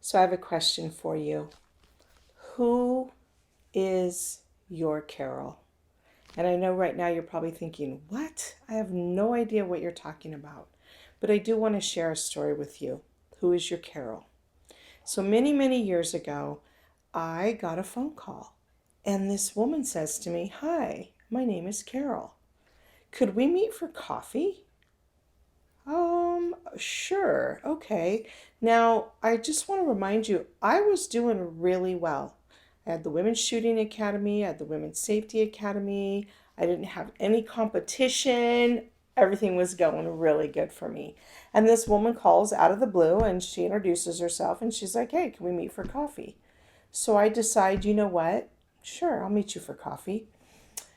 So I have a question for you. Who is your Carol? And I know right now you're probably thinking, what? I have no idea what you're talking about. But I do want to share a story with you. Who is your Carol? So many, many years ago, I got a phone call. And this woman says to me, "Hi, my name is Carol. Could we meet for coffee?" Sure. Okay. Now, I just want to remind you, I was doing really well. I had the Women's Shooting Academy, I had the Women's Safety Academy. I didn't have any competition. Everything was going really good for me. And this woman calls out of the blue and she introduces herself and she's like, "Hey, can we meet for coffee?" So I decide, you know what? Sure, I'll meet you for coffee.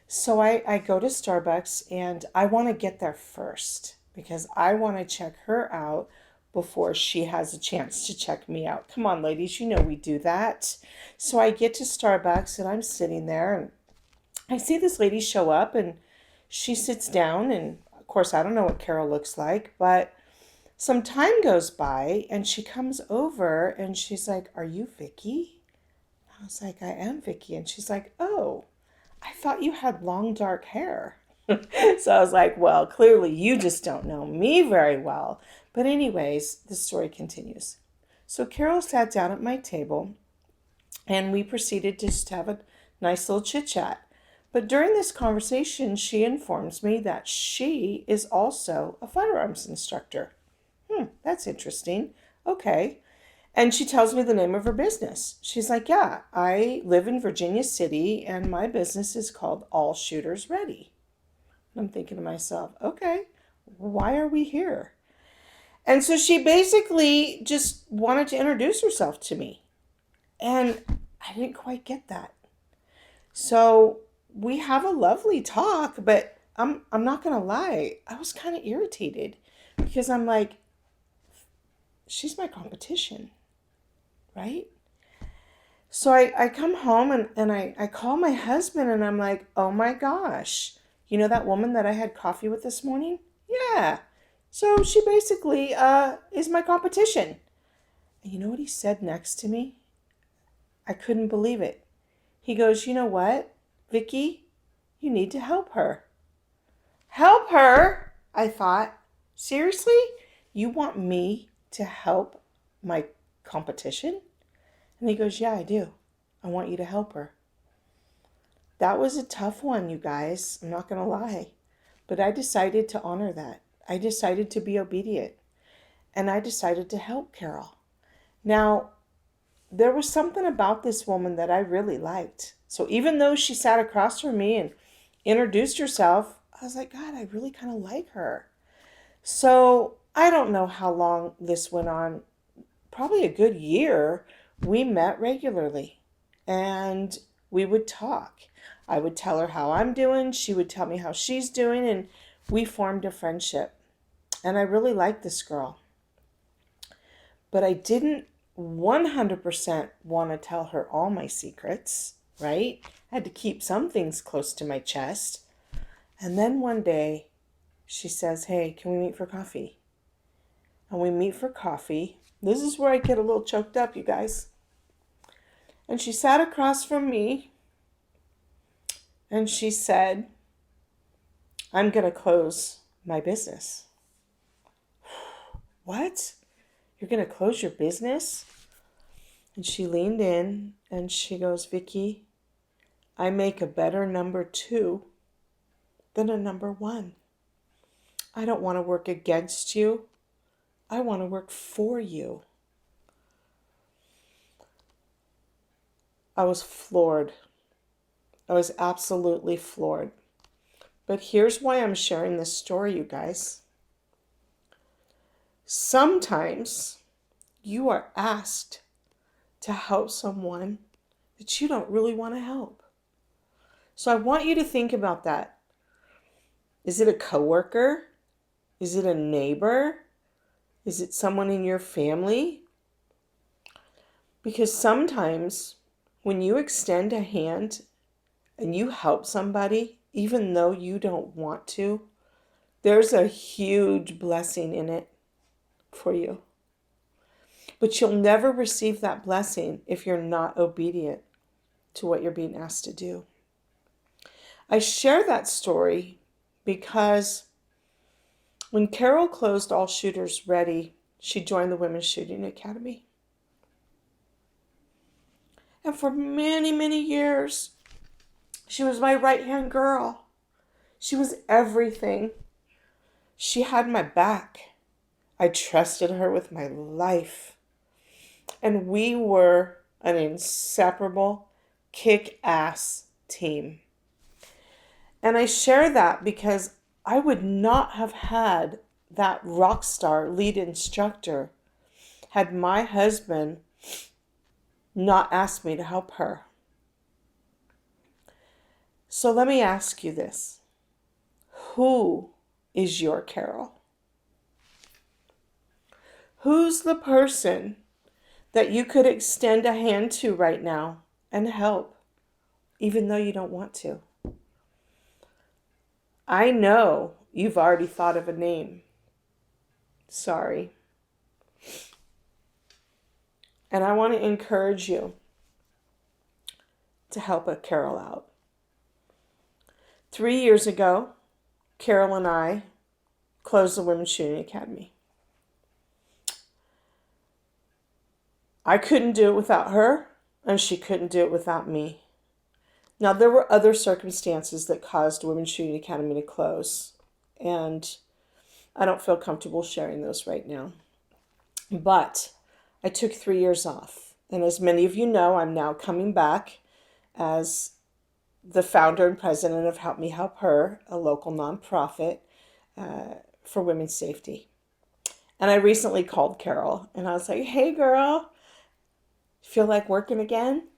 So I go to Starbucks and I want to get there first because I want to check her out before she has a chance to check me out. Come on, ladies, you know we do that. So I get to Starbucks and I'm sitting there and I see this lady show up and she sits down and of course I don't know what Carol looks like, but some time goes by and she comes over and she's like, "Are you Vicky?" I was like, "I am Vicky." And she's like, "Oh, I thought you had long dark hair." So I was like, "Well, clearly you just don't know me very well." But, anyways, the story continues. So Carol sat down at my table and we proceeded to just have a nice little chit chat. But during this conversation, she informs me that she is also a firearms instructor. That's interesting. Okay. And she tells me the name of her business. She's like, "Yeah, I live in Virginia City and my business is called All Shooters Ready." And I'm thinking to myself, okay, why are we here? And so she basically just wanted to introduce herself to me. And I didn't quite get that. So we have a lovely talk, but I'm not gonna lie, I was kind of irritated because I'm like, she's my competition, right? So I come home and I call my husband and I'm like, "Oh my gosh, you know that woman that I had coffee with this morning?" "Yeah." So she basically is my competition. And you know what he said next to me? I couldn't believe it. He goes, "You know what, Vicky? You need to help her." Help her? I thought. Seriously? You want me to help my competition? And he goes, "Yeah, I do. I want you to help her." That was a tough one, you guys. I'm not going to lie. But I decided to honor that. I decided to be obedient. And I decided to help Carol. Now, there was something about this woman that I really liked. So even though she sat across from me and introduced herself, I was like, God, I really kind of like her. So I don't know how long this went on. Probably a good year. We met regularly and we would talk. I would tell her how I'm doing, she would tell me how she's doing, and we formed a friendship. And I really liked this girl. But I didn't 100% want to tell her all my secrets, right? I had to keep some things close to my chest. And then one day she says, "Hey, can we meet for coffee?" And we meet for coffee. This is where I get a little choked up, you guys. And she sat across from me and she said, "I'm going to close my business." What? You're going to close your business? And she leaned in and she goes, "Vicky, I make a better number 2 than a number 1. I don't want to work against you. I want to work for you." I was floored. I was absolutely floored. But here's why I'm sharing this story, you guys. Sometimes you are asked to help someone that you don't really want to help. So I want you to think about that. Is it a coworker? Is it a neighbor? Is it someone in your family? Because sometimes when you extend a hand and you help somebody, even though you don't want to, there's a huge blessing in it for you. But you'll never receive that blessing if you're not obedient to what you're being asked to do. I share that story because when Carol closed All Shooters Ready, she joined the Women's Shooting Academy. And for many, many years, she was my right-hand girl. She was everything. She had my back. I trusted her with my life. And we were an inseparable, kick-ass team. And I share that because I would not have had that rock star lead instructor had my husband not asked me to help her. So let me ask you this. Who is your Carol? Who's the person that you could extend a hand to right now and help, even though you don't want to? I know you've already thought of a name. Sorry. And I want to encourage you to help a Carol out. 3 years ago, Carol and I closed the Women's Shooting Academy. I couldn't do it without her, and she couldn't do it without me. Now, there were other circumstances that caused Women's Shooting Academy to close, and I don't feel comfortable sharing those right now. But I took 3 years off, and as many of you know, I'm now coming back as the founder and president of Help Me Help Her, a local nonprofit for women's safety. And I recently called Carol, and I was like, hey, girl, feel like working again?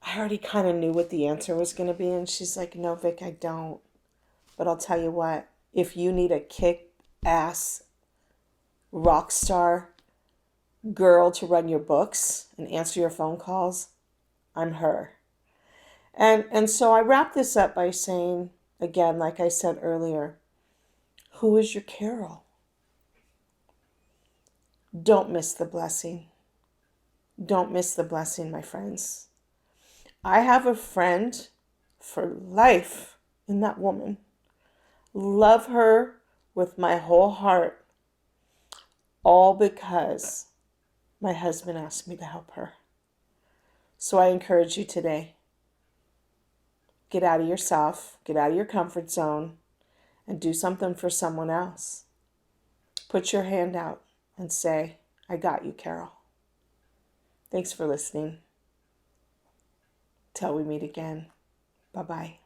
I already kind of knew what the answer was going to be. And she's like, no, Vic, I don't. But I'll tell you what, if you need a kick-ass rock star girl to run your books and answer your phone calls, I'm her. And so I wrap this up by saying, again, like I said earlier, who is your Carol? Don't miss the blessing. Don't miss the blessing, my friends. I have a friend for life in that woman. Love her with my whole heart, all because my husband asked me to help her. So I encourage you today, get out of yourself, get out of your comfort zone, and do something for someone else. Put your hand out and say, I got you, Carol. Thanks for listening. Till we meet again. Bye-bye.